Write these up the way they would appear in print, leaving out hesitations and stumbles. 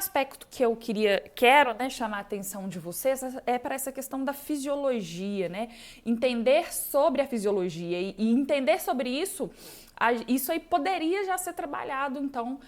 aspecto que eu quero, né, chamar a atenção de vocês é para essa questão da fisiologia, né? Entender sobre a fisiologia e entender sobre isso, isso aí poderia já ser trabalhado, então,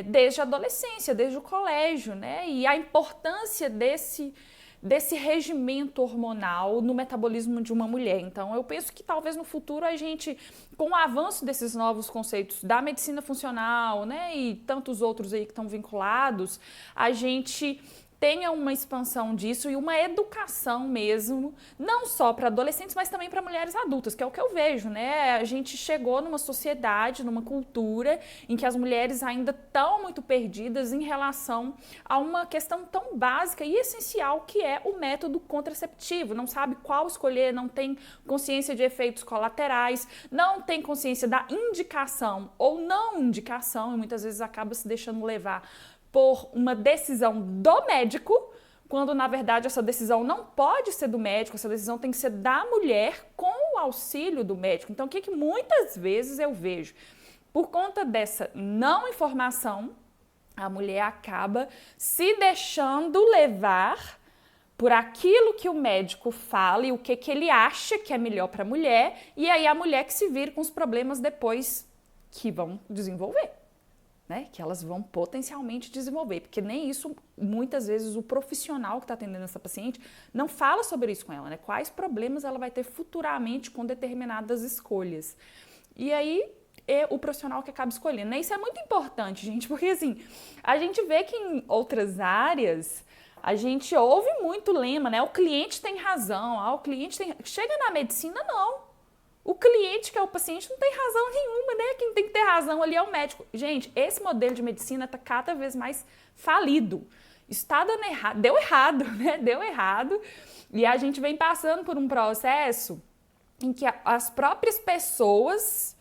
desde a adolescência, desde o colégio, né? E a importância desse regimento hormonal no metabolismo de uma mulher. Então, eu penso que talvez no futuro a gente, com o avanço desses novos conceitos da medicina funcional, né, e tantos outros aí que estão vinculados, a gente tenha uma expansão disso e uma educação mesmo, não só para adolescentes, mas também para mulheres adultas, que é o que eu vejo, né? A gente chegou numa sociedade, numa cultura em que as mulheres ainda estão muito perdidas em relação a uma questão tão básica e essencial que é o método contraceptivo. Não sabe qual escolher, não tem consciência de efeitos colaterais, não tem consciência da indicação ou não indicação e muitas vezes acaba se deixando levar por uma decisão do médico, quando na verdade essa decisão não pode ser do médico, essa decisão tem que ser da mulher com o auxílio do médico. Então, o que muitas vezes eu vejo? Por conta dessa não informação, a mulher acaba se deixando levar por aquilo que o médico fala e o que ele acha que é melhor para a mulher, e aí a mulher que se vira com os problemas depois que vão desenvolver. Né, que elas vão potencialmente desenvolver, porque nem isso, muitas vezes, o profissional que está atendendo essa paciente não fala sobre isso com ela, né? Quais problemas ela vai ter futuramente com determinadas escolhas. E aí, é o profissional que acaba escolhendo. Né? Isso é muito importante, gente, porque assim, a gente vê que em outras áreas, a gente ouve muito lema, né? O cliente tem razão, o cliente tem... Chega na medicina, não. O cliente, que é o paciente, não tem razão nenhuma, né? Quem tem que ter razão ali é o médico. Gente, esse modelo de medicina está cada vez mais falido. Está dando errado, deu errado, né? Deu errado. E a gente vem passando por um processo em que as próprias pessoas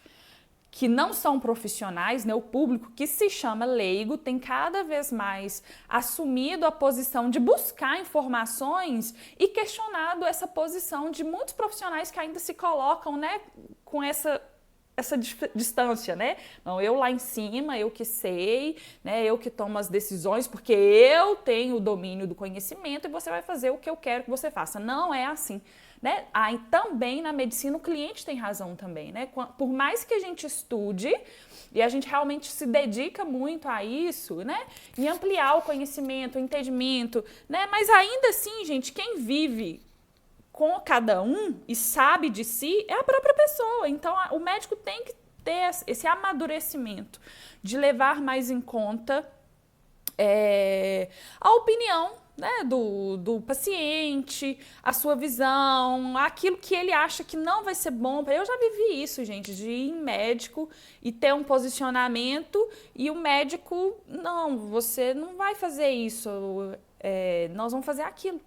que não são profissionais, né, o público que se chama leigo, tem cada vez mais assumido a posição de buscar informações e questionado essa posição de muitos profissionais que ainda se colocam, né, com essa distância, né? Não, eu lá em cima, eu que sei, né, eu que tomo as decisões porque eu tenho o domínio do conhecimento e você vai fazer o que eu quero que você faça. Não é assim. Né? Também na medicina o cliente tem razão também, né? Por mais que a gente estude e a gente realmente se dedica muito a isso, né? Em ampliar o conhecimento, o entendimento, né? Mas ainda assim, gente, quem vive com cada um e sabe de si é a própria pessoa. Então o médico tem que ter esse amadurecimento de levar mais em conta a opinião, né, do paciente, a sua visão, aquilo que ele acha que não vai ser bom. Eu já vivi isso, gente, de ir em médico e ter um posicionamento e o médico, não, você não vai fazer isso, nós vamos fazer aquilo.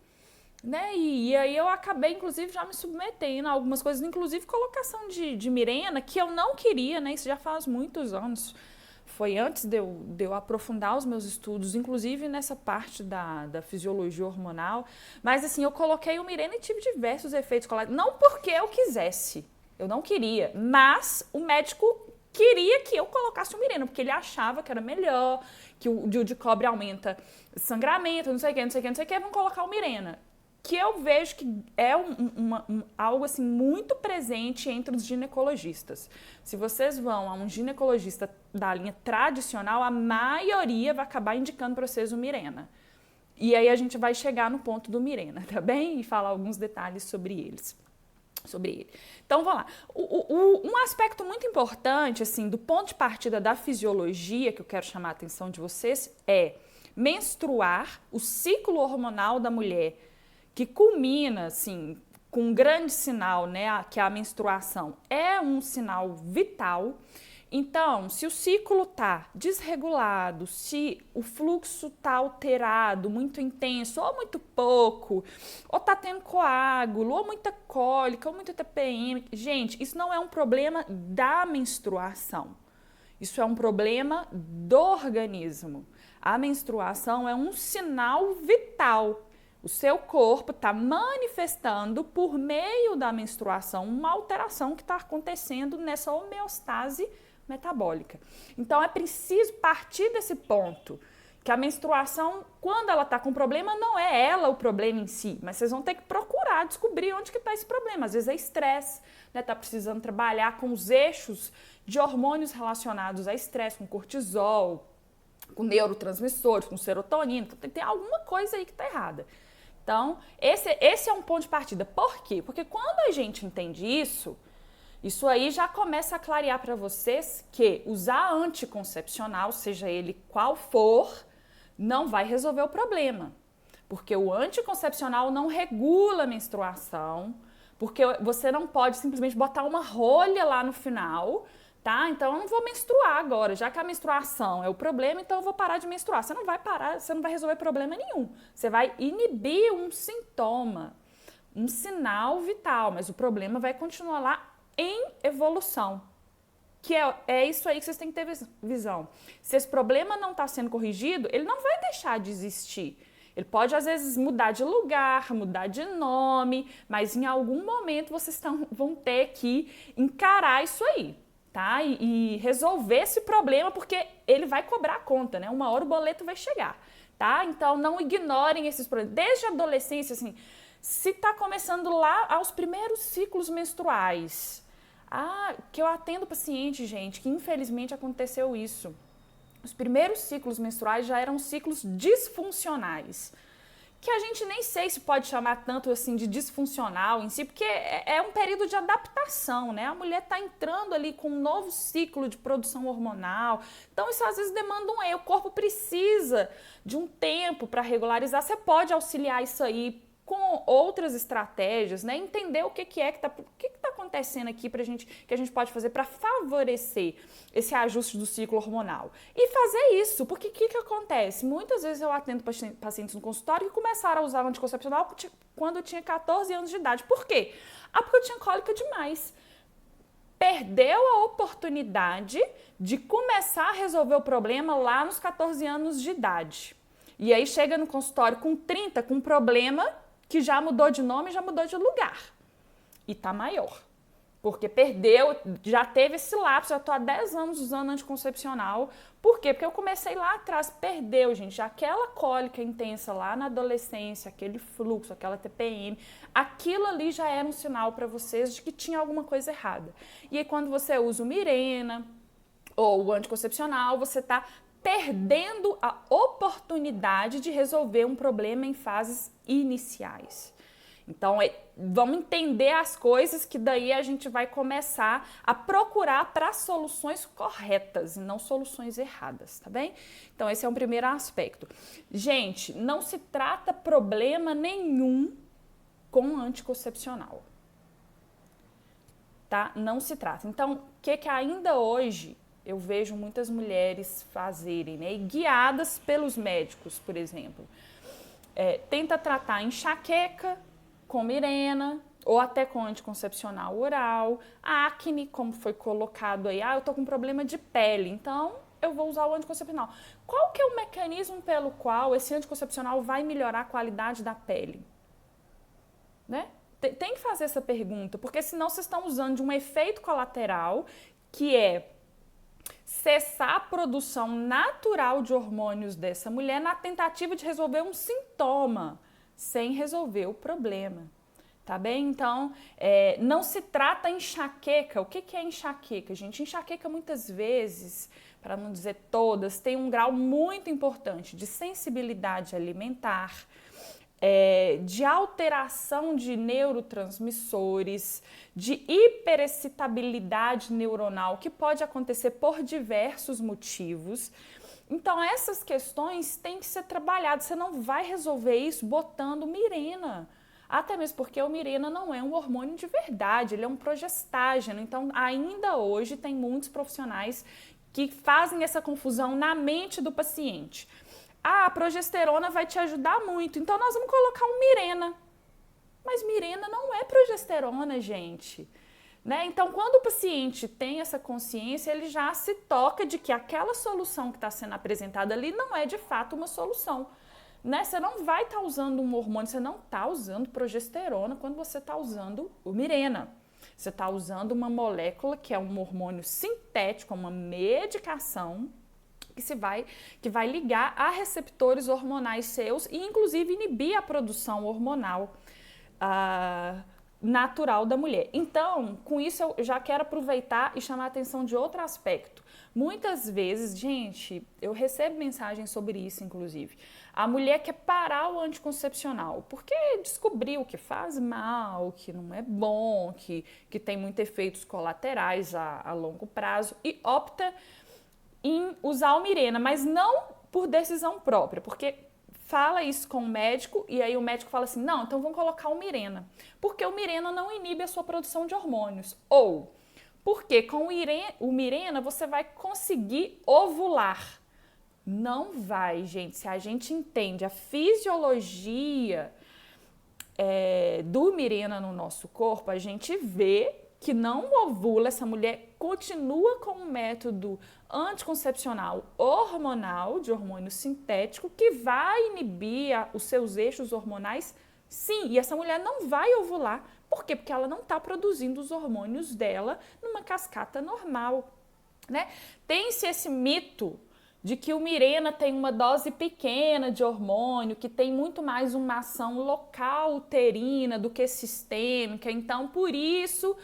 Né? E aí eu acabei, inclusive, já me submetendo a algumas coisas, inclusive colocação de Mirena, que eu não queria, né? Isso já faz muitos anos. Foi antes de eu aprofundar os meus estudos, inclusive nessa parte da fisiologia hormonal. Mas assim, eu coloquei o Mirena e tive diversos efeitos colaterais. Não porque eu quisesse, eu não queria, mas o médico queria que eu colocasse o Mirena, porque ele achava que era melhor, que o DIU de cobre aumenta sangramento, não sei o que, vamos colocar o Mirena. Que eu vejo que é algo assim muito presente entre os ginecologistas. Se vocês vão a um ginecologista da linha tradicional, a maioria vai acabar indicando para vocês o Mirena. E aí a gente vai chegar no ponto do Mirena, tá bem? E falar alguns detalhes sobre ele. Então, vamos lá. Um aspecto muito importante, assim, do ponto de partida da fisiologia, que eu quero chamar a atenção de vocês, é menstruar, o ciclo hormonal da mulher, que culmina, assim, com um grande sinal, né, que é a menstruação, é um sinal vital. Então, se o ciclo está desregulado, se o fluxo está alterado, muito intenso ou muito pouco, ou está tendo coágulo, ou muita cólica, ou muita TPM, gente, isso não é um problema da menstruação. Isso é um problema do organismo. A menstruação é um sinal vital. O seu corpo está manifestando, por meio da menstruação, uma alteração que está acontecendo nessa homeostase metabólica. Então, é preciso partir desse ponto, que a menstruação, quando ela está com problema, não é ela o problema em si, mas vocês vão ter que procurar descobrir onde que está esse problema. Às vezes é estresse, né? Tá precisando trabalhar com os eixos de hormônios relacionados a estresse, com cortisol, com neurotransmissores, com serotonina. Então, tem alguma coisa aí que está errada. Então, esse é um ponto de partida. Por quê? Porque quando a gente entende isso aí já começa a clarear para vocês que usar anticoncepcional, seja ele qual for, não vai resolver o problema. Porque o anticoncepcional não regula a menstruação, porque você não pode simplesmente botar uma rolha lá no final, tá? Então eu não vou menstruar agora, já que a menstruação é o problema, então eu vou parar de menstruar. Você não vai parar, você não vai resolver problema nenhum. Você vai inibir um sintoma, um sinal vital, mas o problema vai continuar lá em evolução. Que é isso aí que vocês têm que ter visão. Se esse problema não está sendo corrigido, ele não vai deixar de existir. Ele pode, às vezes, mudar de lugar, mudar de nome, mas em algum momento vocês vão ter que encarar isso aí, tá? E resolver esse problema, porque ele vai cobrar a conta, né? Uma hora o boleto vai chegar, tá? Então, não ignorem esses problemas. Desde a adolescência, assim, se está começando lá aos primeiros ciclos menstruais, que eu atendo paciente, gente, que infelizmente aconteceu isso. Os primeiros ciclos menstruais já eram ciclos disfuncionais, que a gente nem sei se pode chamar tanto assim de disfuncional em si, porque é um período de adaptação, né? A mulher está entrando ali com um novo ciclo de produção hormonal, então isso às vezes demanda o corpo precisa de um tempo para regularizar. Você pode auxiliar isso aí com outras estratégias, né? Entender o que está acontecendo aqui que a gente pode fazer para favorecer esse ajuste do ciclo hormonal. E fazer isso, porque o que acontece? Muitas vezes eu atendo pacientes no consultório que começaram a usar o anticoncepcional quando eu tinha 14 anos de idade. Por quê? Porque eu tinha cólica demais. Perdeu a oportunidade de começar a resolver o problema lá nos 14 anos de idade. E aí chega no consultório com 30, com um problema que já mudou de nome, já mudou de lugar. E tá maior. Porque perdeu, já teve esse lapso, já tô há 10 anos usando anticoncepcional. Por quê? Porque eu comecei lá atrás, perdeu, gente. Aquela cólica intensa lá na adolescência, aquele fluxo, aquela TPM, aquilo ali já era um sinal para vocês de que tinha alguma coisa errada. E aí quando você usa o Mirena ou o anticoncepcional, você tá perdendo a oportunidade de resolver um problema em fases iniciais. Então, vamos entender as coisas que daí a gente vai começar a procurar para soluções corretas e não soluções erradas, tá bem? Então, esse é o primeiro aspecto. Gente, não se trata problema nenhum com anticoncepcional, tá? Não se trata. Então, o que ainda hoje eu vejo muitas mulheres fazerem, né? E guiadas pelos médicos, por exemplo. Tenta tratar enxaqueca com Mirena ou até com anticoncepcional oral, a acne, como foi colocado aí, eu tô com problema de pele, então eu vou usar o anticoncepcional. Qual que é o mecanismo pelo qual esse anticoncepcional vai melhorar a qualidade da pele? Né? Tem que fazer essa pergunta, porque senão vocês estão usando de um efeito colateral que é cessar a produção natural de hormônios dessa mulher na tentativa de resolver um sintoma, sem resolver o problema, tá bem? Então, não se trata enxaqueca. O que é enxaqueca, gente? Enxaqueca muitas vezes, para não dizer todas, tem um grau muito importante de sensibilidade alimentar, de alteração de neurotransmissores, de hiperexcitabilidade neuronal, que pode acontecer por diversos motivos. Então, essas questões têm que ser trabalhadas. Você não vai resolver isso botando Mirena. Até mesmo porque o Mirena não é um hormônio de verdade, ele é um progestágeno. Então, ainda hoje, tem muitos profissionais que fazem essa confusão na mente do paciente. A progesterona vai te ajudar muito, então nós vamos colocar um Mirena. Mas Mirena não é progesterona, gente. Né? Então, quando o paciente tem essa consciência, ele já se toca de que aquela solução que está sendo apresentada ali não é de fato uma solução. Né? Você não vai estar usando um hormônio, você não está usando progesterona quando você está usando o Mirena. Você está usando uma molécula que é um hormônio sintético, uma medicação que vai ligar a receptores hormonais seus e inclusive inibir a produção hormonal natural da mulher. Então, com isso eu já quero aproveitar e chamar a atenção de outro aspecto. Muitas vezes, gente, eu recebo mensagens sobre isso, inclusive. A mulher quer parar o anticoncepcional porque descobriu que faz mal, que não é bom, que tem muitos efeitos colaterais a longo prazo e opta em usar o Mirena, mas não por decisão própria, porque fala isso com o médico e aí o médico fala assim, não, então vamos colocar o Mirena, porque o Mirena não inibe a sua produção de hormônios, ou porque com o Mirena você vai conseguir ovular. Não vai, gente, se a gente entende a fisiologia do Mirena no nosso corpo, a gente vê que não ovula, essa mulher continua com um método anticoncepcional hormonal, de hormônio sintético, que vai inibir os seus eixos hormonais, sim, e essa mulher não vai ovular. Por quê? Porque ela não está produzindo os hormônios dela numa cascata normal, né? Tem-se esse mito de que o Mirena tem uma dose pequena de hormônio, que tem muito mais uma ação local uterina do que sistêmica, então por isso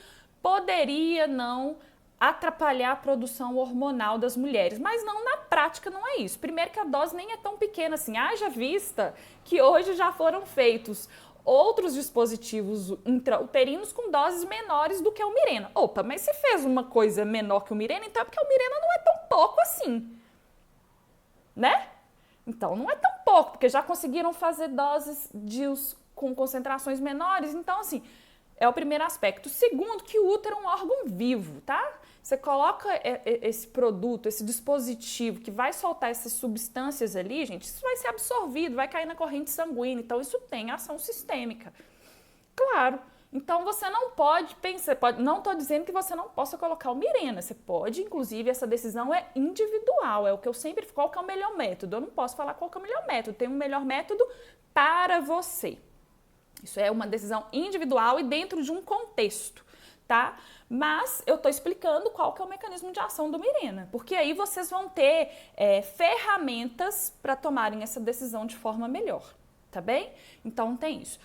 poderia não atrapalhar a produção hormonal das mulheres, mas não, na prática não é isso. Primeiro que a dose nem é tão pequena assim, haja vista que hoje já foram feitos outros dispositivos intrauterinos com doses menores do que o Mirena. Opa, mas se fez uma coisa menor que o Mirena, então é porque o Mirena não é tão pouco assim, né? Então não é tão pouco, porque já conseguiram fazer doses com concentrações menores, então assim, é o primeiro aspecto. Segundo, que o útero é um órgão vivo, tá? Você coloca esse produto, esse dispositivo que vai soltar essas substâncias ali, gente, isso vai ser absorvido, vai cair na corrente sanguínea, então isso tem ação sistêmica. Claro. Então você não pode pensar, não estou dizendo que você não possa colocar o Mirena, você pode, inclusive essa decisão é individual, é o que eu sempre falo, qual que é o melhor método? Eu não posso falar qual que é o melhor método, tem um melhor método para você. Isso é uma decisão individual e dentro de um contexto, tá? Mas eu estou explicando qual que é o mecanismo de ação do Mirena, porque aí vocês vão ter ferramentas para tomarem essa decisão de forma melhor, tá bem? Então tem isso.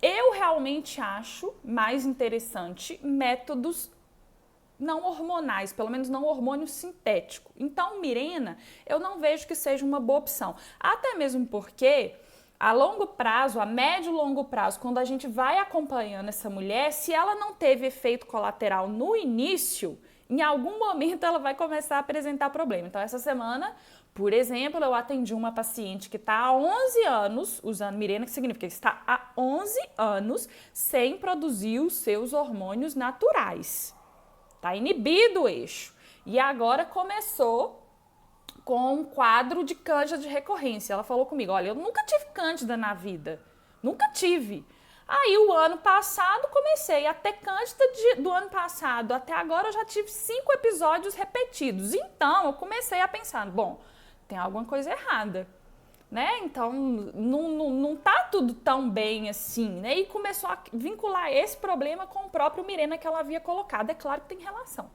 Eu realmente acho mais interessante métodos não hormonais, pelo menos não hormônio sintético. Então, Mirena, eu não vejo que seja uma boa opção. Até mesmo porque a longo prazo, a médio e longo prazo, quando a gente vai acompanhando essa mulher, se ela não teve efeito colateral no início, em algum momento ela vai começar a apresentar problema. Então, essa semana, por exemplo, eu atendi uma paciente que está há 11 anos usando Mirena, que significa que está há 11 anos sem produzir os seus hormônios naturais. Está inibido o eixo. E agora começou com um quadro de cândida de recorrência. Ela falou comigo, olha, eu nunca tive cândida na vida, nunca tive. Aí o ano passado comecei a ter cândida do ano passado, até agora eu já tive 5 episódios repetidos. Então eu comecei a pensar, bom, tem alguma coisa errada, né? Então não tá tudo tão bem assim, né? E começou a vincular esse problema com o próprio Mirena que ela havia colocado. É claro que tem relação,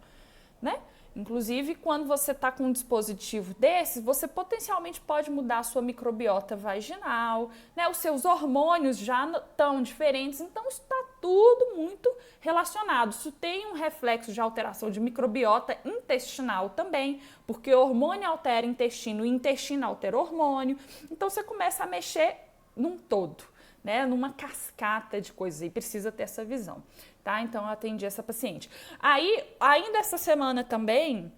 né? Inclusive, quando você está com um dispositivo desse, você potencialmente pode mudar a sua microbiota vaginal, né? Os seus hormônios já estão diferentes, então isso está tudo muito relacionado. Isso tem um reflexo de alteração de microbiota intestinal também, porque o hormônio altera o intestino e o intestino altera o hormônio. Então você começa a mexer num todo, né? Numa cascata de coisas e precisa ter essa visão. Tá? Então, eu atendi essa paciente. Aí, ainda essa semana também,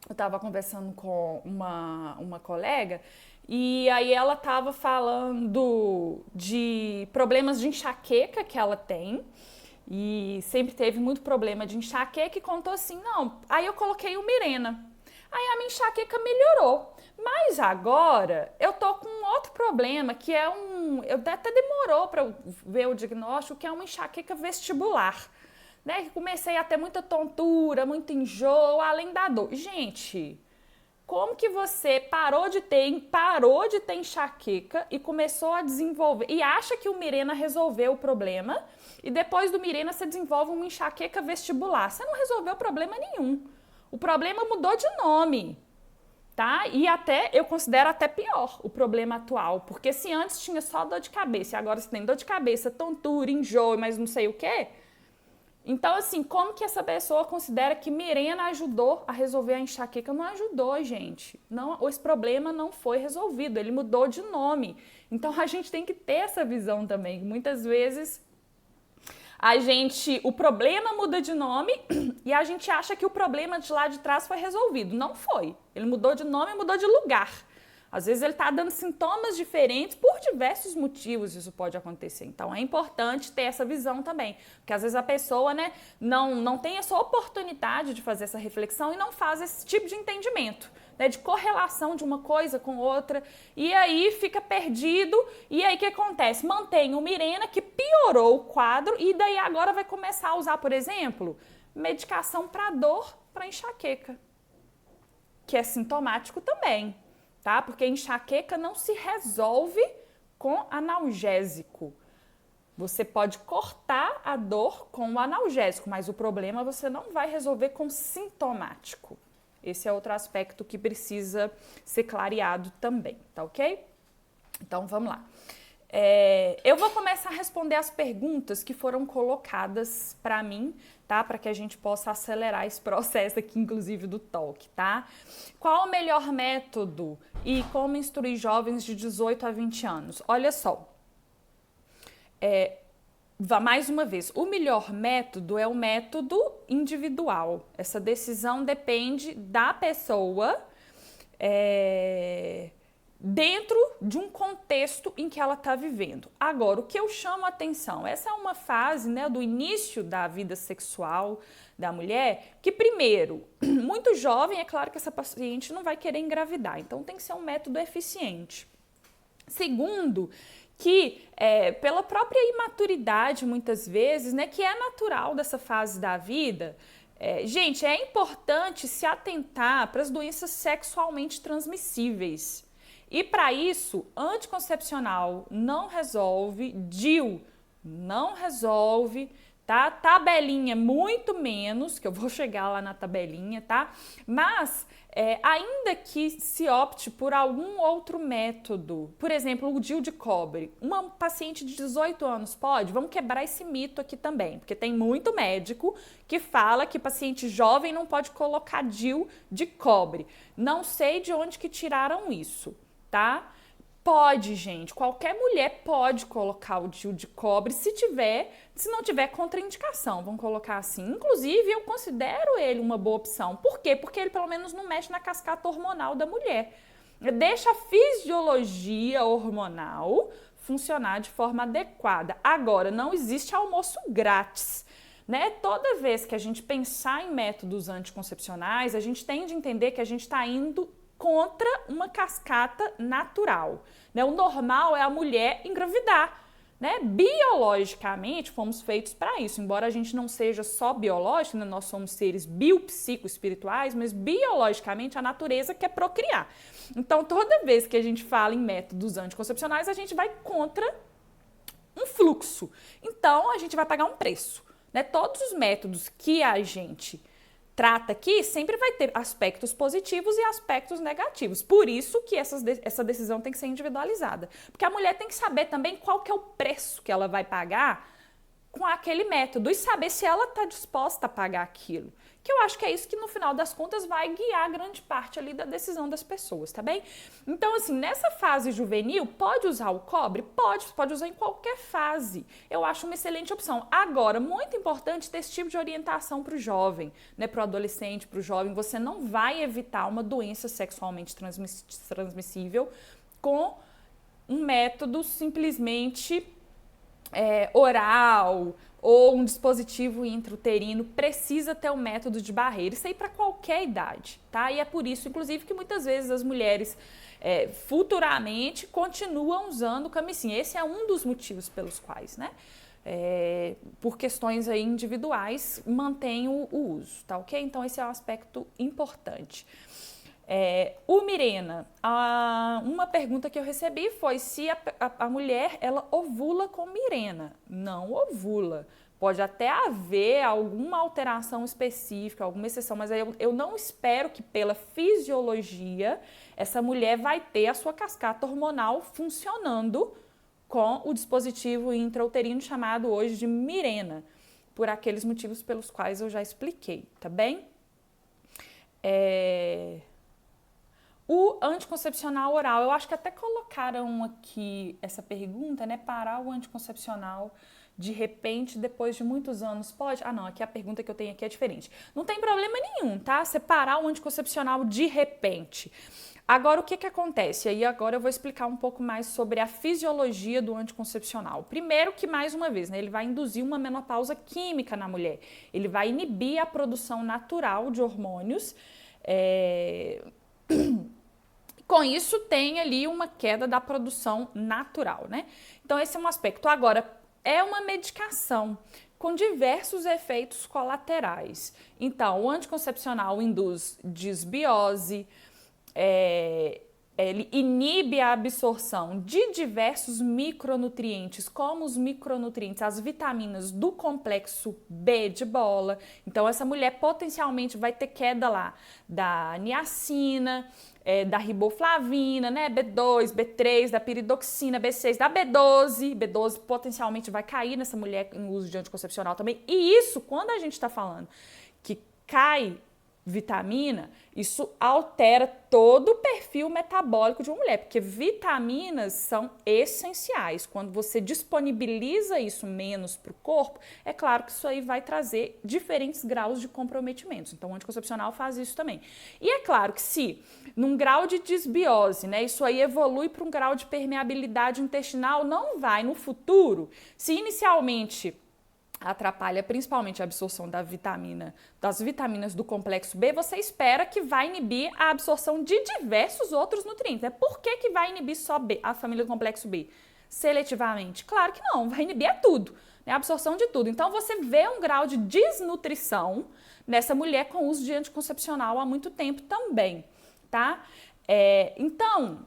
eu estava conversando com uma colega e aí ela estava falando de problemas de enxaqueca que ela tem e sempre teve muito problema de enxaqueca e contou assim, não, aí eu coloquei o Mirena. Aí a minha enxaqueca melhorou. Mas agora eu tô com um outro problema, que é eu até demorou para eu ver o diagnóstico, que é uma enxaqueca vestibular, né? Que comecei a ter muita tontura, muito enjoo, além da dor. Gente, como que você parou de ter enxaqueca e começou a desenvolver, e acha que o Mirena resolveu o problema, e depois do Mirena você desenvolve uma enxaqueca vestibular? Você não resolveu problema nenhum. O problema mudou de nome, tá? E até, eu considero até pior o problema atual, porque se antes tinha só dor de cabeça e agora você tem dor de cabeça, tontura, enjoo, mas não sei o quê. Então, assim, como que essa pessoa considera que Mirena ajudou a resolver a enxaqueca? Não ajudou, gente. Não, esse problema não foi resolvido, ele mudou de nome. Então, a gente tem que ter essa visão também. Muitas vezes, o problema muda de nome e a gente acha que o problema de lá de trás foi resolvido. Não foi. Ele mudou de nome e mudou de lugar. Às vezes ele está dando sintomas diferentes por diversos motivos, isso pode acontecer. Então é importante ter essa visão também, porque às vezes a pessoa, né, não tem essa oportunidade de fazer essa reflexão e não faz esse tipo de entendimento, né, de correlação de uma coisa com outra, e aí fica perdido, e aí o que acontece? Mantém o Mirena, que piorou o quadro, e daí agora vai começar a usar, por exemplo, medicação para dor, para enxaqueca, que é sintomático também. Tá? Porque enxaqueca não se resolve com analgésico. Você pode cortar a dor com o analgésico, mas o problema você não vai resolver com sintomático. Esse é outro aspecto que precisa ser clareado também, tá ok? Então vamos lá. Eu vou começar a responder as perguntas que foram colocadas para mim, tá? Para que a gente possa acelerar esse processo aqui, inclusive do talk, tá? Qual o melhor método e como instruir jovens de 18 a 20 anos? Olha só, mais uma vez, o melhor método é o método individual. Essa decisão depende da pessoa, dentro de um contexto em que ela está vivendo. Agora, o que eu chamo a atenção, essa é uma fase, né, do início da vida sexual da mulher, que primeiro, muito jovem, é claro que essa paciente não vai querer engravidar, então tem que ser um método eficiente. Segundo, que pela própria imaturidade, muitas vezes, né, que é natural dessa fase da vida, gente, é importante se atentar para as doenças sexualmente transmissíveis. E para isso, anticoncepcional não resolve, DIU não resolve, tá? Tabelinha muito menos, que eu vou chegar lá na tabelinha, tá? Mas, ainda que se opte por algum outro método, por exemplo, o DIU de cobre, uma paciente de 18 anos pode? Vamos quebrar esse mito aqui também, porque tem muito médico que fala que paciente jovem não pode colocar DIU de cobre. Não sei de onde que tiraram isso. Tá? Pode, gente, qualquer mulher pode colocar o DIU de cobre se não tiver contraindicação, vamos colocar assim. Inclusive, eu considero ele uma boa opção. Por quê? Porque ele pelo menos não mexe na cascata hormonal da mulher. Deixa a fisiologia hormonal funcionar de forma adequada. Agora, não existe almoço grátis. Né? Toda vez que a gente pensar em métodos anticoncepcionais, a gente tem de entender que a gente está indo contra uma cascata natural. Né? O normal é a mulher engravidar. Né? Biologicamente, fomos feitos para isso. Embora a gente não seja só biológico, né? Nós somos seres biopsico-espirituais, mas biologicamente a natureza quer procriar. Então, toda vez que a gente fala em métodos anticoncepcionais, a gente vai contra um fluxo. Então, a gente vai pagar um preço. Né? Todos os métodos que a gente trata aqui sempre vai ter aspectos positivos e aspectos negativos. Por isso que essa decisão tem que ser individualizada. Porque a mulher tem que saber também qual que é o preço que ela vai pagar com aquele método e saber se ela está disposta a pagar aquilo. Que eu acho que é isso que no final das contas vai guiar grande parte ali da decisão das pessoas, tá bem? Então, assim, nessa fase juvenil, pode usar o cobre? Pode usar em qualquer fase. Eu acho uma excelente opção. Agora, muito importante ter esse tipo de orientação para o jovem, né? Para o adolescente, para o jovem. Você não vai evitar uma doença sexualmente transmissível com um método simplesmente oral ou um dispositivo intrauterino. Precisa ter um método de barreira. Isso aí para qualquer idade, tá? E é por isso, inclusive, que muitas vezes as mulheres futuramente continuam usando o camisinha. Esse é um dos motivos pelos quais, né? Por questões aí individuais, mantém o uso, tá ok? Então, esse é um aspecto importante. O Mirena, uma pergunta que eu recebi foi se a mulher, ela ovula com Mirena. Não ovula. Pode até haver alguma alteração específica, alguma exceção, mas eu não espero que pela fisiologia essa mulher vai ter a sua cascata hormonal funcionando com o dispositivo intrauterino chamado hoje de Mirena, por aqueles motivos pelos quais eu já expliquei, tá bem? O anticoncepcional oral, eu acho que até colocaram aqui essa pergunta, né? Parar o anticoncepcional de repente, depois de muitos anos, pode? Ah, não, aqui a pergunta que eu tenho aqui é diferente. Não tem problema nenhum, tá? Separar o anticoncepcional de repente. Agora, o que que acontece? Aí agora eu vou explicar um pouco mais sobre a fisiologia do anticoncepcional. Primeiro que, mais uma vez, né, ele vai induzir uma menopausa química na mulher. Ele vai inibir a produção natural de hormônios. Com isso, tem ali uma queda da produção natural, né? Então, esse é um aspecto. Agora, é uma medicação com diversos efeitos colaterais. Então, o anticoncepcional induz disbiose, ele inibe a absorção de diversos micronutrientes, como os micronutrientes, as vitaminas do complexo B de bola. Então, essa mulher potencialmente vai ter queda lá da niacina, da riboflavina, né, B2, B3, da piridoxina, B6, da B12. B12 potencialmente vai cair nessa mulher em uso de anticoncepcional também. E isso, quando a gente está falando que cai vitamina, isso altera todo o perfil metabólico de uma mulher, porque vitaminas são essenciais. Quando você disponibiliza isso menos para o corpo, é claro que isso aí vai trazer diferentes graus de comprometimentos. Então, o anticoncepcional faz isso também. E é claro que se num grau de disbiose, né, isso aí evolui para um grau de permeabilidade intestinal, não vai no futuro, se inicialmente atrapalha principalmente a absorção das vitaminas do complexo B, você espera que vai inibir a absorção de diversos outros nutrientes. Né? Por que vai inibir só B, a família do complexo B? Seletivamente? Claro que não, vai inibir tudo, né? A absorção de tudo. Então, você vê um grau de desnutrição nessa mulher com uso de anticoncepcional há muito tempo também, tá? Então,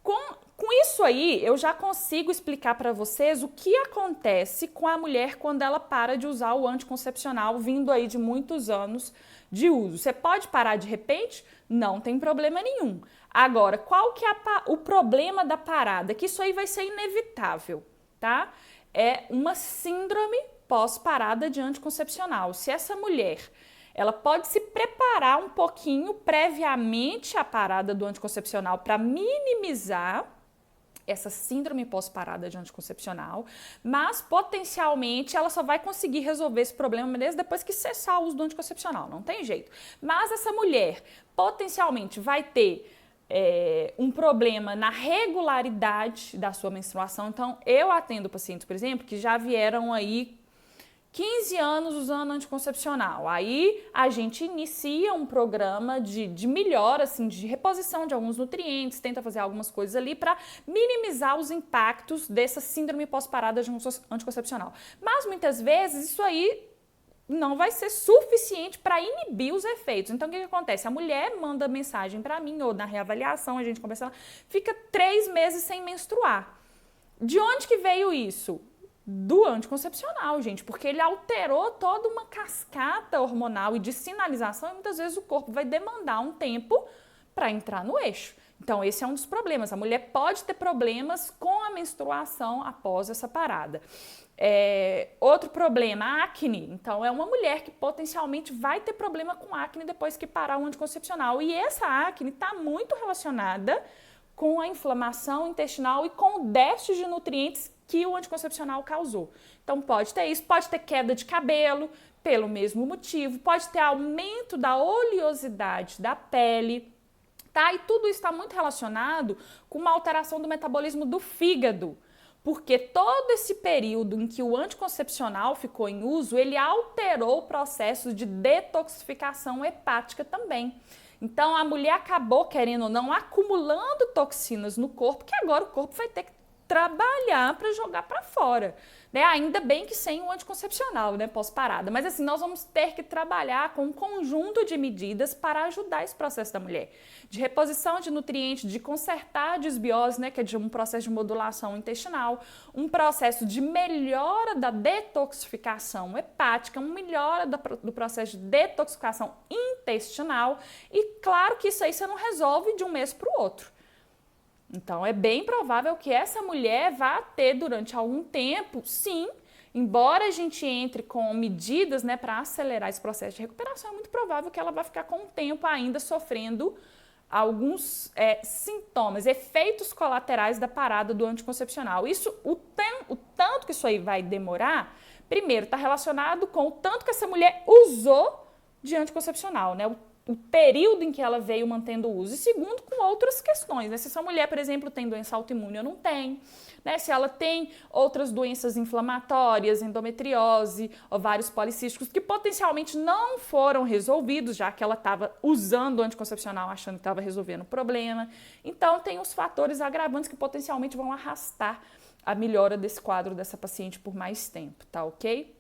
com isso aí, eu já consigo explicar para vocês o que acontece com a mulher quando ela para de usar o anticoncepcional, vindo aí de muitos anos de uso. Você pode parar de repente? Não tem problema nenhum. Agora, qual que é o problema da parada? Que isso aí vai ser inevitável, tá? É uma síndrome pós-parada de anticoncepcional. Se essa mulher, ela pode se preparar um pouquinho previamente à parada do anticoncepcional para minimizar essa síndrome pós-parada de anticoncepcional, mas potencialmente ela só vai conseguir resolver esse problema mesmo depois que cessar o uso do anticoncepcional, não tem jeito. Mas essa mulher potencialmente vai ter um problema na regularidade da sua menstruação. Então, eu atendo pacientes, por exemplo, que já vieram aí 15 anos usando anticoncepcional. Aí a gente inicia um programa de melhora, assim, de reposição de alguns nutrientes, tenta fazer algumas coisas ali para minimizar os impactos dessa síndrome pós-parada de anticoncepcional. Mas muitas vezes isso aí não vai ser suficiente para inibir os efeitos. Então, o que acontece? A mulher manda mensagem para mim, ou na reavaliação, a gente conversa, fica 3 meses sem menstruar. De onde que veio isso? Do anticoncepcional, gente, porque ele alterou toda uma cascata hormonal e de sinalização e muitas vezes o corpo vai demandar um tempo para entrar no eixo. Então, esse é um dos problemas. A mulher pode ter problemas com a menstruação após essa parada. Outro problema, acne. Então, é uma mulher que potencialmente vai ter problema com acne depois que parar o anticoncepcional. E essa acne está muito relacionada com a inflamação intestinal e com o déficit de nutrientes que o anticoncepcional causou. Então, pode ter isso, pode ter queda de cabelo, pelo mesmo motivo, pode ter aumento da oleosidade da pele, tá? E tudo isso está muito relacionado com uma alteração do metabolismo do fígado, porque todo esse período em que o anticoncepcional ficou em uso, ele alterou o processo de detoxificação hepática também. Então, a mulher acabou, querendo ou não, acumulando toxinas no corpo, que agora o corpo vai ter que trabalhar para jogar para fora. Né? Ainda bem que sem o anticoncepcional, né, pós-parada. Mas assim, nós vamos ter que trabalhar com um conjunto de medidas para ajudar esse processo da mulher. De reposição de nutrientes, de consertar a desbiose, né, que é de um processo de modulação intestinal, um processo de melhora da detoxificação hepática, uma melhora do processo de detoxificação intestinal. E claro que isso aí você não resolve de um mês para o outro. Então, é bem provável que essa mulher vá ter durante algum tempo, sim, embora a gente entre com medidas, né, para acelerar esse processo de recuperação, é muito provável que ela vai ficar com o tempo ainda sofrendo alguns sintomas, efeitos colaterais da parada do anticoncepcional. Isso, o tanto que isso aí vai demorar, primeiro, está relacionado com o tanto que essa mulher usou de anticoncepcional, né? O período em que ela veio mantendo o uso. E segundo, com outras questões, né? Se essa mulher, por exemplo, tem doença autoimune ou não tem, né? Se ela tem outras doenças inflamatórias, endometriose, ovários policísticos, que potencialmente não foram resolvidos, já que ela estava usando o anticoncepcional achando que estava resolvendo o problema. Então, tem os fatores agravantes que potencialmente vão arrastar a melhora desse quadro dessa paciente por mais tempo, tá ok?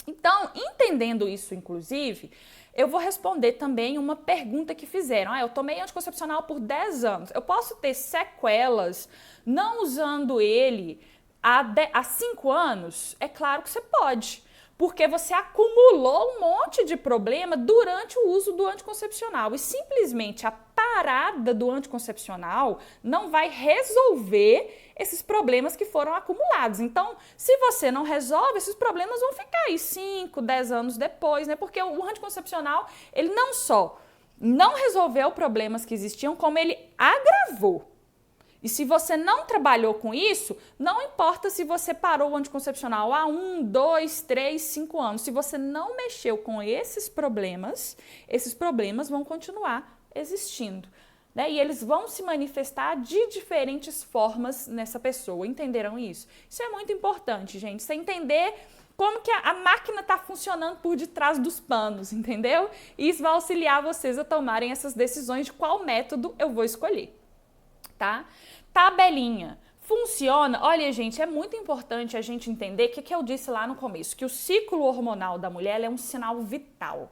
Então, entendendo isso, inclusive, eu vou responder também uma pergunta que fizeram. Eu tomei anticoncepcional por 10 anos. Eu posso ter sequelas não usando ele há 5 anos? É claro que você pode, porque você acumulou um monte de problema durante o uso do anticoncepcional. E simplesmente a parada do anticoncepcional não vai resolver esses problemas que foram acumulados. Então, se você não resolve, esses problemas vão ficar aí 5, 10 anos depois, né? Porque o anticoncepcional, ele não só não resolveu problemas que existiam, como ele agravou. E se você não trabalhou com isso, não importa se você parou o anticoncepcional há 1, 2, 3, 5 anos. Se você não mexeu com esses problemas vão continuar existindo. Né? E eles vão se manifestar de diferentes formas nessa pessoa. Entenderam isso? Isso é muito importante, gente. Você entender como que a máquina está funcionando por detrás dos panos, entendeu? E isso vai auxiliar vocês a tomarem essas decisões de qual método eu vou escolher. Tá? Tabelinha. Funciona? Olha, gente, é muito importante a gente entender o que eu disse lá no começo, que o ciclo hormonal da mulher é um sinal vital.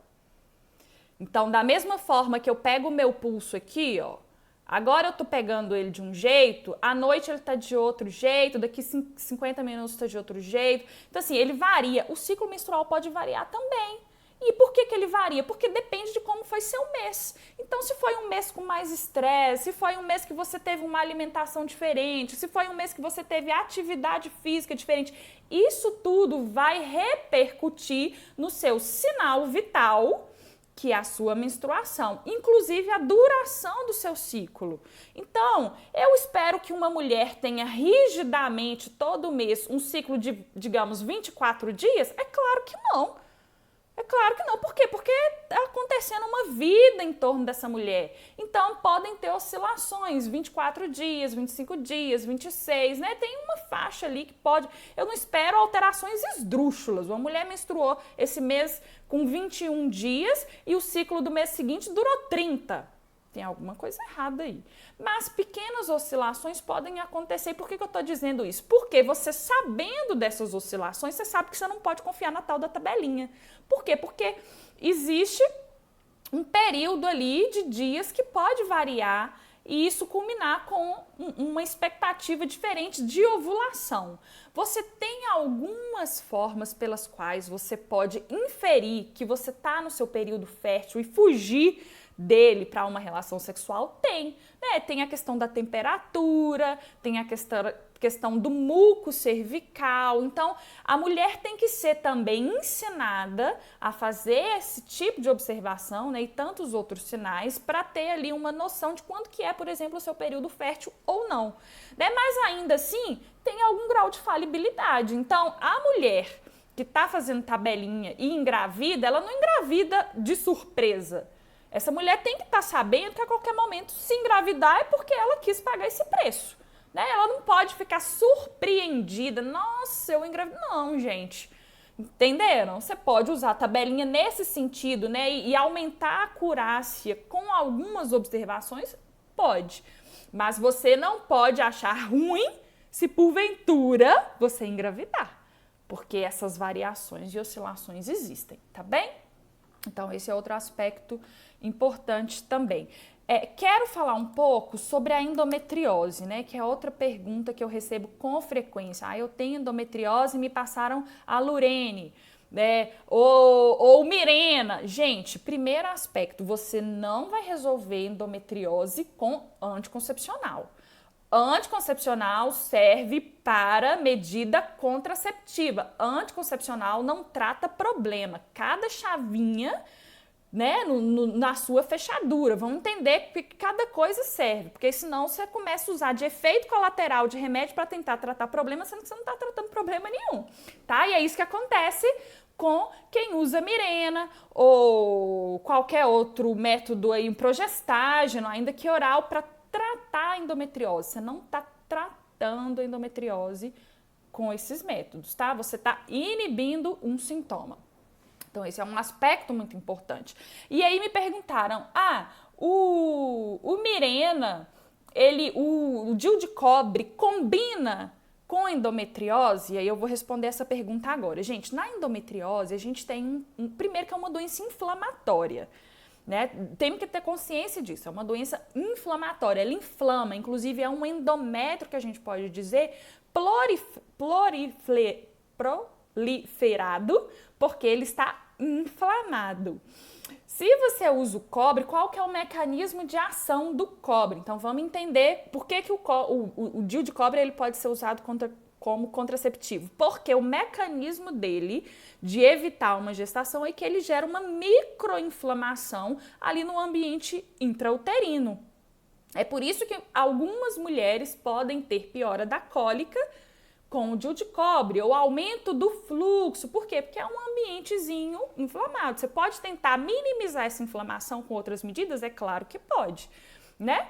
Então, da mesma forma que eu pego o meu pulso aqui, ó, agora eu tô pegando ele de um jeito, à noite ele tá de outro jeito, daqui 50 minutos tá de outro jeito. Então, assim, ele varia. O ciclo menstrual pode variar também. E por que ele varia? Porque depende de como foi seu mês. Então, se foi um mês com mais estresse, se foi um mês que você teve uma alimentação diferente, se foi um mês que você teve atividade física diferente, isso tudo vai repercutir no seu sinal vital, que é a sua menstruação, inclusive a duração do seu ciclo. Então, eu espero que uma mulher tenha rigidamente todo mês um ciclo de, digamos, 24 dias? É claro que não. É claro que não. Por quê? Porque está acontecendo uma vida em torno dessa mulher. Então, podem ter oscilações, 24 dias, 25 dias, 26, né? Tem uma faixa ali que pode... Eu não espero alterações esdrúxulas. Uma mulher menstruou esse mês com 21 dias e o ciclo do mês seguinte durou 30. Tem alguma coisa errada aí. Mas pequenas oscilações podem acontecer. Por que eu estou dizendo isso? Porque você sabendo dessas oscilações, você sabe que você não pode confiar na tal da tabelinha. Por quê? Porque existe um período ali de dias que pode variar e isso culminar com uma expectativa diferente de ovulação. Você tem algumas formas pelas quais você pode inferir que você está no seu período fértil e fugir dele para uma relação sexual? Tem, né? Tem a questão da temperatura, tem a questão do muco cervical. Então, a mulher tem que ser também ensinada a fazer esse tipo de observação, né, e tantos outros sinais para ter ali uma noção de quando que é, por exemplo, o seu período fértil ou não. Né? Mas ainda assim, tem algum grau de falibilidade. Então, a mulher que está fazendo tabelinha e engravida, ela não engravida de surpresa. Essa mulher tem que estar sabendo que a qualquer momento se engravidar é porque ela quis pagar esse preço. Né? Ela não pode ficar surpreendida. Nossa, eu engravidei. Não, gente. Entenderam? Você pode usar a tabelinha nesse sentido, né? E aumentar a acurácia com algumas observações? Pode. Mas você não pode achar ruim se porventura você engravidar, porque essas variações e oscilações existem, tá bem? Então, esse é outro aspecto importante também. Quero falar um pouco sobre a endometriose, né? Que é outra pergunta que eu recebo com frequência. Eu tenho endometriose e me passaram a Lurene, né? Ou Mirena. Gente, primeiro aspecto, você não vai resolver endometriose com anticoncepcional. Anticoncepcional serve para medida contraceptiva. Anticoncepcional não trata problema. Cada chavinha, né, na sua fechadura. Vamos entender que cada coisa serve, porque senão você começa a usar de efeito colateral de remédio para tentar tratar problema, sendo que você não está tratando problema nenhum, tá? E é isso que acontece com quem usa Mirena ou qualquer outro método aí, um progestágeno, ainda que oral, para tratar a endometriose. Você não está tratando a endometriose com esses métodos, tá? Você está inibindo um sintoma. Então, esse é um aspecto muito importante. E aí me perguntaram, o Mirena, o DIU de cobre combina com endometriose? E aí eu vou responder essa pergunta agora. Gente, na endometriose a gente tem primeiro que é uma doença inflamatória, né? Temos que ter consciência disso, é uma doença inflamatória, ela inflama, inclusive é um endométrio que a gente pode dizer proliferado, porque ele está inflamado. Se você usa o cobre, qual que é o mecanismo de ação do cobre? Então vamos entender por que o DIU de cobre ele pode ser usado como contraceptivo. Porque o mecanismo dele de evitar uma gestação é que ele gera uma microinflamação ali no ambiente intrauterino. É por isso que algumas mulheres podem ter piora da cólica com o DIU de cobre, ou aumento do fluxo. Por quê? Porque é um ambientezinho inflamado. Você pode tentar minimizar essa inflamação com outras medidas? É claro que pode, né?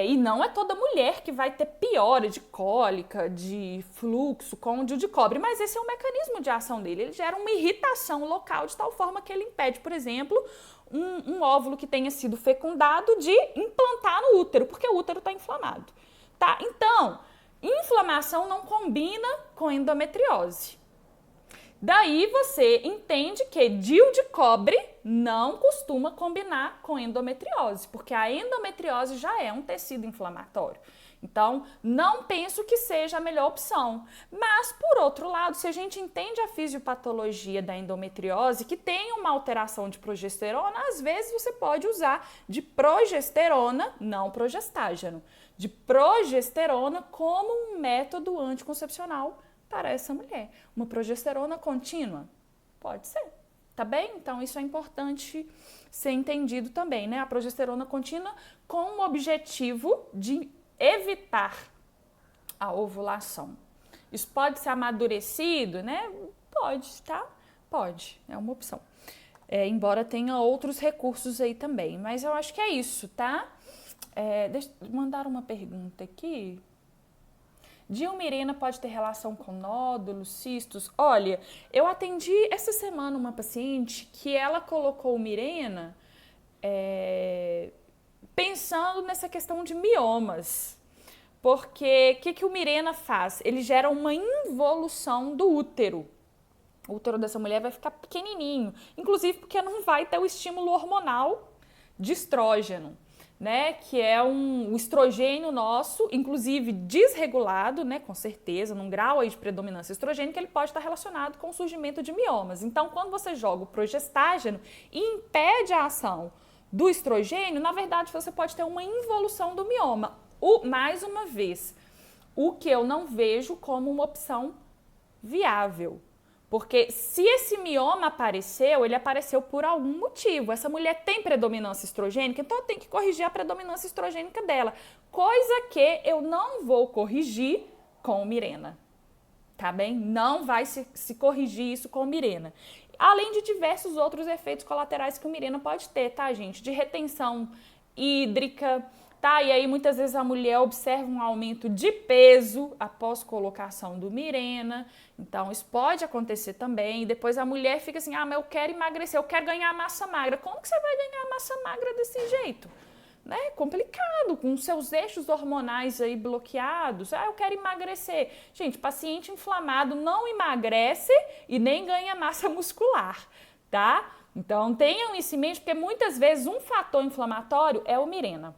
E não é toda mulher que vai ter piora de cólica, de fluxo com o DIU de cobre, mas esse é o mecanismo de ação dele. Ele gera uma irritação local de tal forma que ele impede, por exemplo, um óvulo que tenha sido fecundado de implantar no útero, porque o útero está inflamado, tá? Então, inflamação não combina com endometriose. Daí você entende que DIU de cobre não costuma combinar com endometriose, porque a endometriose já é um tecido inflamatório. Então, não penso que seja a melhor opção. Mas, por outro lado, se a gente entende a fisiopatologia da endometriose, que tem uma alteração de progesterona, às vezes você pode usar de progesterona, não progestágeno, de progesterona como um método anticoncepcional para essa mulher. Uma progesterona contínua? Pode ser, tá bem? Então, isso é importante ser entendido também, né? A progesterona contínua com o objetivo de evitar a ovulação. Isso pode ser amadurecido, né? Pode, tá? Pode, é uma opção. Embora tenha outros recursos aí também, mas eu acho que é isso, tá? Deixa eu mandar uma pergunta aqui. DIU Mirena pode ter relação com nódulos, cistos? Olha, eu atendi essa semana uma paciente que ela colocou o Mirena pensando nessa questão de miomas. Porque o que o Mirena faz? Ele gera uma involução do útero. O útero dessa mulher vai ficar pequenininho, inclusive porque não vai ter o estímulo hormonal de estrógeno, né, que é o estrogênio nosso, inclusive desregulado, né, com certeza, num grau aí de predominância estrogênica, ele pode estar relacionado com o surgimento de miomas. Então, quando você joga o progestágeno e impede a ação do estrogênio, na verdade, você pode ter uma involução do mioma. Mais uma vez, o que eu não vejo como uma opção viável. Porque se esse mioma apareceu, ele apareceu por algum motivo. Essa mulher tem predominância estrogênica, então eu tenho que corrigir a predominância estrogênica dela. Coisa que eu não vou corrigir com o Mirena. Tá bem? Não vai se corrigir isso com o Mirena. Além de diversos outros efeitos colaterais que o Mirena pode ter, tá, gente? De retenção hídrica, tá? E aí muitas vezes a mulher observa um aumento de peso após colocação do Mirena. Então isso pode acontecer também. E depois a mulher fica assim, mas eu quero emagrecer, eu quero ganhar massa magra. Como que você vai ganhar massa magra desse jeito? né, complicado, com seus eixos hormonais aí bloqueados. Eu quero emagrecer. Gente, paciente inflamado não emagrece e nem ganha massa muscular, tá? Então, tenham isso em mente, porque muitas vezes um fator inflamatório é o Mirena.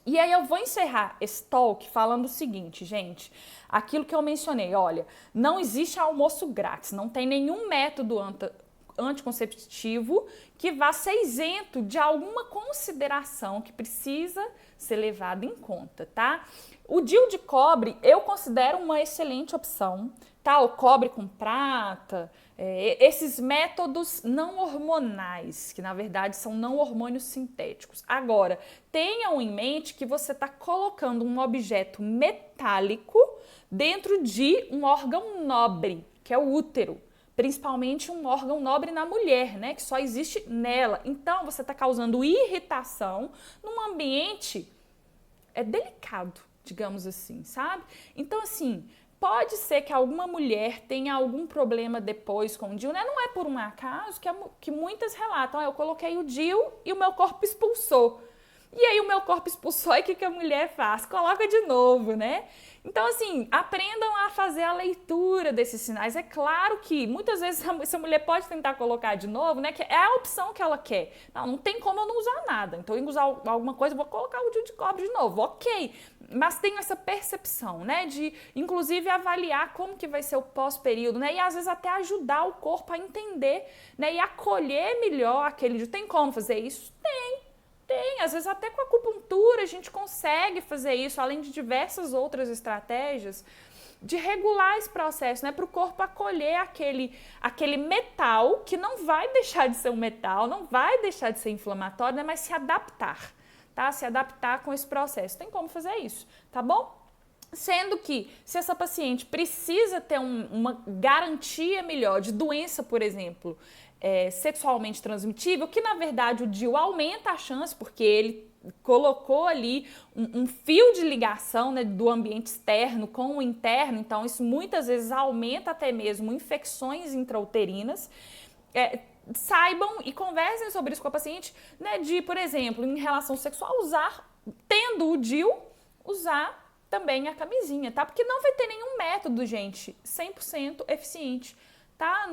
E aí eu vou encerrar esse talk falando o seguinte, gente, aquilo que eu mencionei, olha, não existe almoço grátis, não tem nenhum método anticonceptivo que vá ser isento de alguma consideração que precisa ser levada em conta, tá? O DIU de cobre eu considero uma excelente opção, tá? O cobre com prata, esses métodos não hormonais, que na verdade são não hormônios sintéticos. Agora, tenham em mente que você está colocando um objeto metálico dentro de um órgão nobre, que é o útero. Principalmente um órgão nobre na mulher, né? Que só existe nela. Então, você está causando irritação num ambiente delicado, digamos assim, sabe? Então, assim, pode ser que alguma mulher tenha algum problema depois com o DIU, né? Não é por um acaso que muitas relatam, eu coloquei o DIU e o meu corpo expulsou. E aí o meu corpo expulsou e o que a mulher faz? Coloca de novo, né? Então, assim, aprendam a fazer a leitura desses sinais. É claro que muitas vezes essa mulher pode tentar colocar de novo, né? Que é a opção que ela quer. Não tem como eu não usar nada. Então, eu usar alguma coisa, vou colocar o DIU de cobre de novo. Ok. Mas tem essa percepção, né? De, inclusive, avaliar como que vai ser o pós-período, né? E, às vezes, até ajudar o corpo a entender, né? E acolher melhor aquele DIU. Tem como fazer isso? Tem, às vezes até com acupuntura a gente consegue fazer isso, além de diversas outras estratégias de regular esse processo, né, para o corpo acolher aquele metal que não vai deixar de ser um metal, não vai deixar de ser inflamatório, né, mas se adaptar, tá? Se adaptar com esse processo. Tem como fazer isso, tá bom? Sendo que, se essa paciente precisa ter uma garantia melhor de doença, por exemplo, sexualmente transmitível, que na verdade o DIU aumenta a chance, porque ele colocou ali um fio de ligação, né, do ambiente externo com o interno, então isso muitas vezes aumenta até mesmo infecções intrauterinas. Saibam e conversem sobre isso com a paciente, né, de, por exemplo, em relação sexual, tendo o DIU, usar também a camisinha, tá? Porque não vai ter nenhum método, gente, 100% eficiente, tá?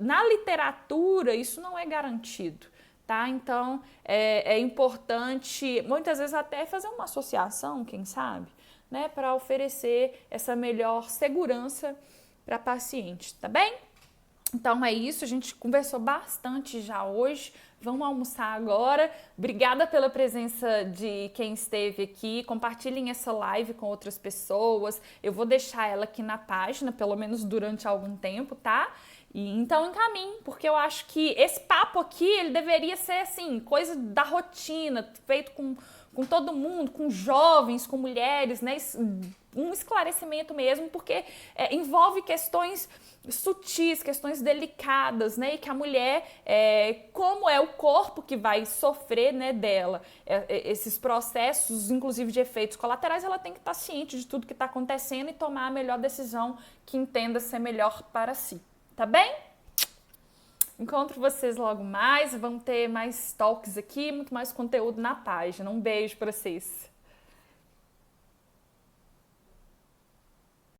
Na literatura, isso não é garantido, tá? Então, é importante, muitas vezes, até fazer uma associação, quem sabe, né? Para oferecer essa melhor segurança para a paciente, tá bem? Então é isso, a gente conversou bastante já hoje, vamos almoçar agora. Obrigada pela presença de quem esteve aqui, compartilhem essa live com outras pessoas, eu vou deixar ela aqui na página, pelo menos durante algum tempo, tá? E então encaminhe, porque eu acho que esse papo aqui, ele deveria ser assim, coisa da rotina, feito com todo mundo, com jovens, com mulheres, né? Um esclarecimento mesmo, porque envolve questões sutis, questões delicadas, né? E que a mulher, como é o corpo que vai sofrer, né, dela, esses processos, inclusive de efeitos colaterais, ela tem que estar ciente de tudo que está acontecendo e tomar a melhor decisão que entenda ser melhor para si. Tá bem? Encontro vocês logo mais, vamos ter mais talks aqui, muito mais conteúdo na página. Um beijo para vocês.